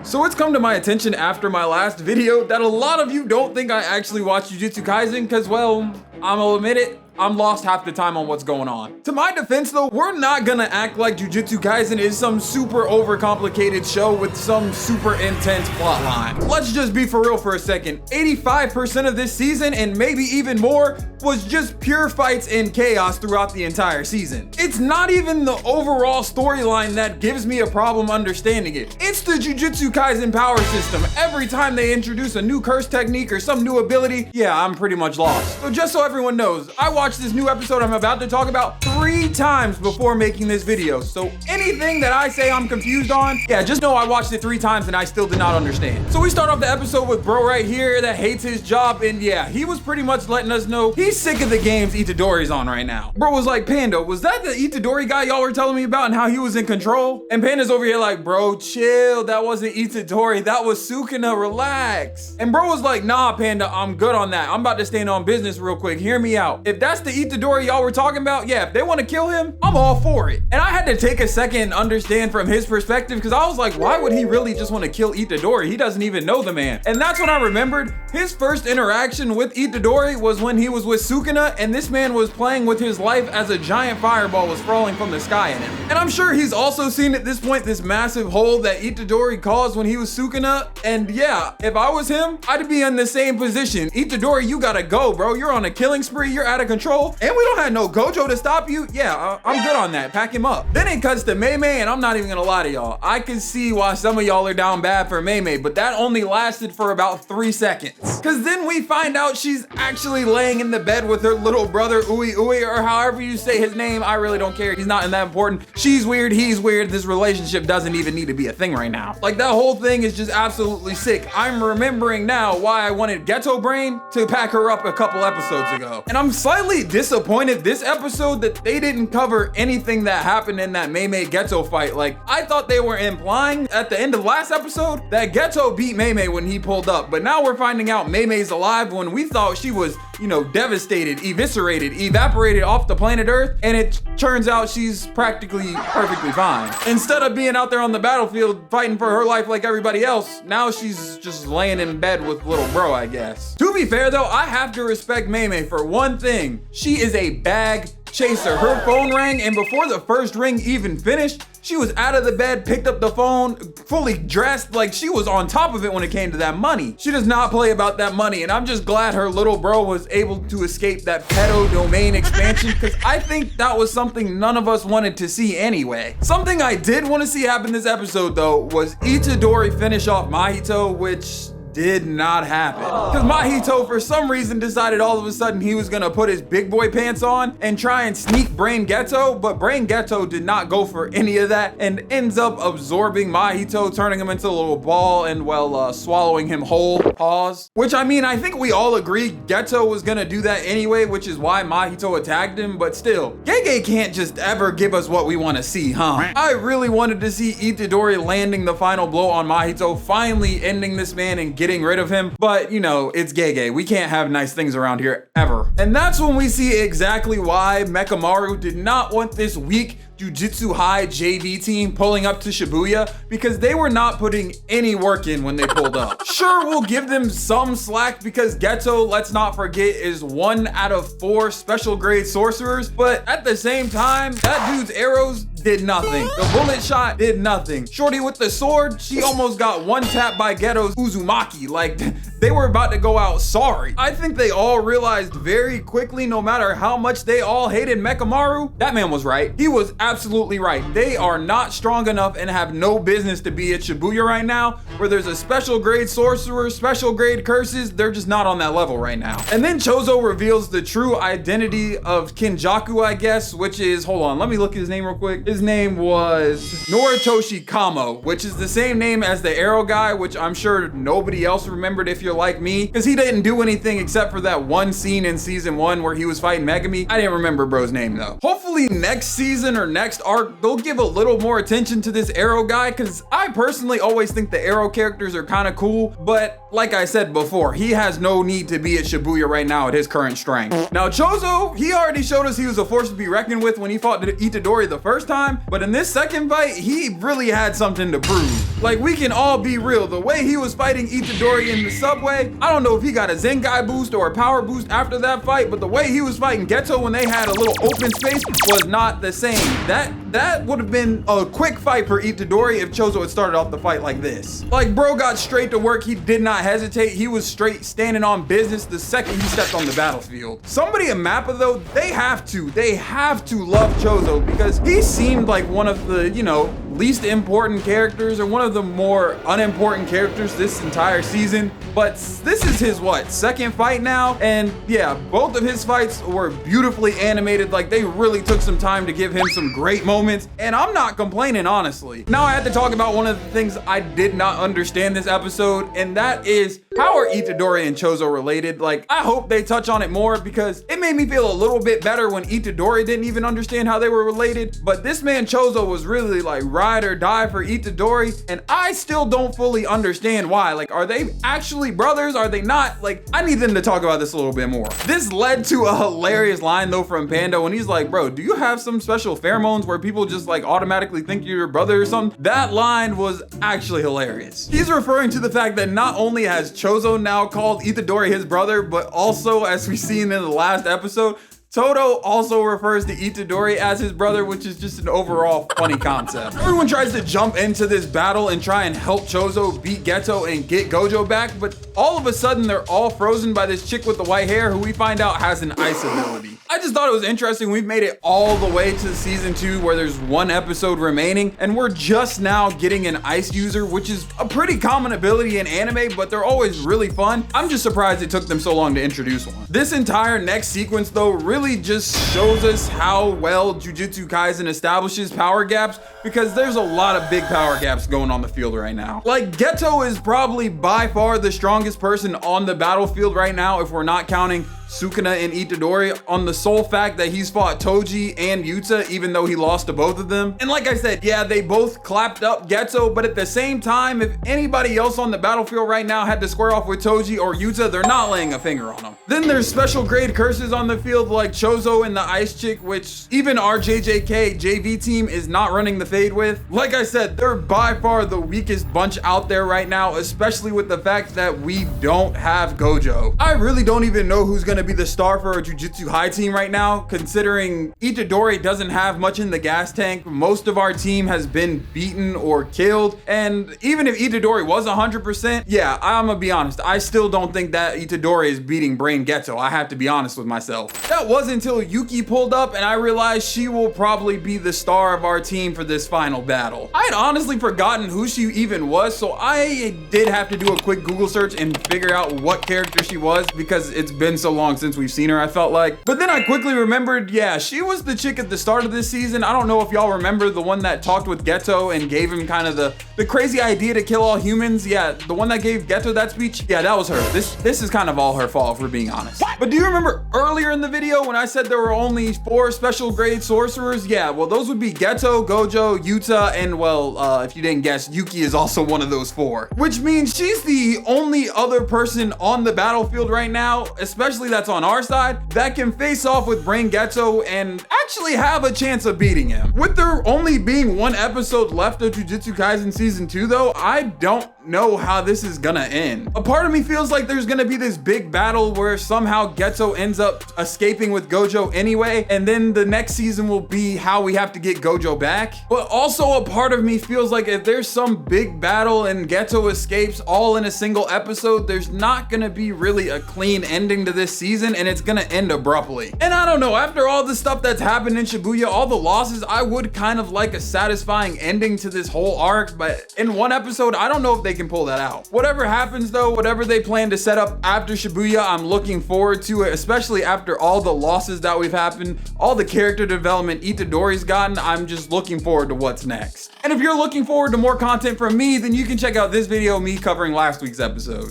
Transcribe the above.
So it's come to my attention after my last video that a lot of you don't think I actually watch Jujutsu Kaisen because, well, I'm gonna admit it, I'm lost half the time on what's going on. To my defense though, we're not gonna act like Jujutsu Kaisen is some super overcomplicated show with some super intense plot line. Let's just be for real for a second. 85% of this season, and maybe even more, was just pure fights and chaos throughout the entire season. It's not even the overall storyline that gives me a problem understanding it. It's the Jujutsu Kaisen power system. Every time they introduce a new curse technique or some new ability, yeah, I'm pretty much lost. So just so everyone knows, I watched this new episode I'm about to talk about 3 times before making this video. So anything that I say I'm confused on, yeah, just know I watched it 3 times and I still did not understand. So we start off the episode with bro right here that hates his job, and yeah, he was pretty much letting us know he's sick of the games Itadori's on right now. Bro was like, Panda, was that the Itadori guy y'all were telling me about and how he was in control? And Panda's over here like, bro, chill, that wasn't Itadori, that was Sukuna, relax. And bro was like, nah, Panda, I'm good on that. I'm about to stand on business real quick, hear me out. If that's the Itadori y'all were talking about, yeah, if they want to kill him, I'm all for it. And I had to take a second and understand from his perspective, because I was like, why would he really just want to kill Itadori? He doesn't even know the man. And that's when I remembered his first interaction with Itadori was when he was with Sukuna, and this man was playing with his life as a giant fireball was falling from the sky at him. And I'm sure he's also seen at this point this massive hole that Itadori caused when he was Sukuna. And yeah, if I was him, I'd be in the same position. Itadori, you gotta go, bro. You're on a killing spree, you're out of control, and we don't have no Gojo to stop you. Yeah, I'm good on that. Pack him up. Then it cuts to Mei Mei, and I'm not even gonna lie to y'all. I can see why some of y'all are down bad for Mei Mei, but that only lasted for about 3 seconds. Cause then we find out she's actually laying in the bed with her little brother, Ui Ui, or however you say his name. I really don't care. He's not that important. She's weird, he's weird. This relationship doesn't even need to be a thing right now. Like, that whole thing is just absolutely sick. I'm remembering now why I wanted Geto Brain to pack her up a couple episodes ago. And I'm slightly disappointed this episode that they didn't cover anything that happened in that Mei Mei Geto fight. Like, I thought they were implying at the end of last episode that Geto beat Mei Mei when he pulled up, but now we're finding out Mei Mei's alive when we thought she was, you know, devastated, eviscerated, evaporated off the planet Earth, and it turns out she's practically perfectly fine. Instead of being out there on the battlefield fighting for her life like everybody else, now she's just laying in bed with little bro, I guess. To be fair though, I have to respect Mei Mei for one thing. She is a bag chaser. Her phone rang, and before the first ring even finished, she was out of the bed, picked up the phone, fully dressed, like she was on top of it when it came to that money. She does not play about that money, and I'm just glad her little bro was able to escape that pedo domain expansion, because I think that was something none of us wanted to see anyway. Something I did want to see happen this episode though was Itadori finish off Mahito, which did not happen. Because Mahito, for some reason, decided all of a sudden he was gonna put his big boy pants on and try and sneak Brain Geto, but Brain Geto did not go for any of that and ends up absorbing Mahito, turning him into a little ball and, well, swallowing him whole. Pause. Which, I mean, I think we all agree Geto was gonna do that anyway, which is why Mahito attacked him, but still, Gege can't just ever give us what we want to see, huh? I really wanted to see Itadori landing the final blow on Mahito, finally ending this man and getting rid of him, but you know, it's Gege. We can't have nice things around here ever. And that's when we see exactly why Mechamaru did not want this weak Jujutsu High JV team pulling up to Shibuya, because they were not putting any work in when they pulled up. Sure, we'll give them some slack because Geto, let's not forget, is 1 out of 4 special grade sorcerers, but at the same time, that dude's arrows did nothing. The bullet shot did nothing. Shorty with the sword, she almost got one tap by Geto's Uzumaki. Like, they were about to go out sorry. I think they all realized very quickly, no matter how much they all hated Mechamaru, that man was right. He was absolutely right. They are not strong enough and have no business to be at Shibuya right now, where there's a special grade sorcerer, special grade curses. They're just not on that level right now. And then Chozo reveals the true identity of Kinjaku, I guess, which is, hold on, let me look at his name real quick. His name was Noritoshi Kamo, which is the same name as the arrow guy, which I'm sure nobody else remembered if you're like me, because he didn't do anything except for that one scene in season 1 where he was fighting Megami. I didn't remember bro's name though. Hopefully next season or next arc, they'll give a little more attention to this Arrow guy, because I personally always think the Arrow characters are kind of cool, but like I said before, he has no need to be at Shibuya right now at his current strength. Now Chozo, he already showed us he was a force to be reckoned with when he fought Itadori the first time, but in this second fight, he really had something to prove. Like, we can all be real, the way he was fighting Itadori in the subway, I don't know if he got a Zengai boost or a power boost after that fight, but the way he was fighting Geto when they had a little open space was not the same. That would have been a quick fight for Itadori if Chozo had started off the fight like this. Like, bro got straight to work, he did not hesitate, he was straight standing on business the second he stepped on the battlefield. Somebody in Mappa though, they have to love Chozo, because he seemed like one of the, you know, least important characters or one of the more unimportant characters this entire season. But this is his second fight now, and yeah, both of his fights were beautifully animated. Like, they really took some time to give him some great moments, and I'm not complaining, honestly. Now I had to talk about one of the things I did not understand this episode, and that is, how are Itadori and Chozo related? Like, I hope they touch on it more, because it made me feel a little bit better when Itadori didn't even understand how they were related, but this man Chozo was really like ride or die for Itadori, and I still don't fully understand why. Like, are they actually brothers? Are they not? Like, I need them to talk about this a little bit more. This led to a hilarious line though from Panda when he's like, bro, do you have some special pheromones where people just like automatically think you're your brother or something? That line was actually hilarious. He's referring to the fact that not only has Chozo now called Itadori his brother, but also, as we seen in the last episode, Todo also refers to Itadori as his brother, which is just an overall funny concept. Everyone tries to jump into this battle and try and help Chozo beat Geto and get Gojo back, but all of a sudden they're all frozen by this chick with the white hair who we find out has an ice ability. I just thought it was interesting. We've made it all the way to season 2 where there's one episode remaining, and we're just now getting an ice user, which is a pretty common ability in anime, but they're always really fun. I'm just surprised it took them so long to introduce one. This entire next sequence though really just shows us how well Jujutsu Kaisen establishes power gaps, because there's a lot of big power gaps going on the field right now. Like, Geto is probably by far the strongest person on the battlefield right now if we're not counting Sukuna and Itadori, on the sole fact that he's fought Toji and Yuta, even though he lost to both of them. And like I said, yeah, they both clapped up Geto, but at the same time, if anybody else on the battlefield right now had to square off with Toji or Yuta, they're not laying a finger on them. Then there's special grade curses on the field like Chozo and the Ice Chick, which even our JJK JV team is not running the fade with. Like I said, they're by far the weakest bunch out there right now, especially with the fact that we don't have Gojo. I really don't even know who's gonna be the star for our Jujutsu High team right now, considering Itadori doesn't have much in the gas tank. Most of our team has been beaten or killed, and even if Itadori was 100%, yeah, I'm gonna be honest, I still don't think that Itadori is beating Brain Geto. I have to be honest with myself. That wasn't until Yuki pulled up and I realized she will probably be the star of our team for this final battle. I had honestly forgotten who she even was, so I did have to do a quick Google search and figure out what character she was, because it's been so long since we've seen her, I felt like. But then I quickly remembered, yeah, she was the chick at the start of this season. I don't know if y'all remember, the one that talked with Geto and gave him kind of the crazy idea to kill all humans. Yeah, the one that gave Geto that speech. Yeah, that was her. This is kind of all her fault, if we're being honest. But do you remember earlier in the video when I said there were only 4 special grade sorcerers? Yeah, well, those would be Geto, Gojo, Yuta, and well, if you didn't guess, Yuki is also one of those 4. Which means she's the only other person on the battlefield right now, especially that's on our side, that can face off with Brain Geto and actually have a chance of beating him. With there only being 1 episode left of Jujutsu Kaisen season 2 though, I don't know how this is gonna end. A part of me feels like there's gonna be this big battle where somehow Geto ends up escaping with Gojo anyway, and then the next season will be how we have to get Gojo back. But also a part of me feels like if there's some big battle and Geto escapes all in a single episode, there's not gonna be really a clean ending to this season, and it's gonna end abruptly. And I don't know, after all the stuff that's happened in Shibuya, all the losses, I would kind of like a satisfying ending to this whole arc, but in 1 episode, I don't know if they can pull that out. Whatever happens though, whatever they plan to set up after Shibuya, I'm looking forward to it, especially after all the losses that we've happened, all the character development Itadori's gotten. I'm just looking forward to what's next. And if you're looking forward to more content from me, then you can check out this video of me covering last week's episode.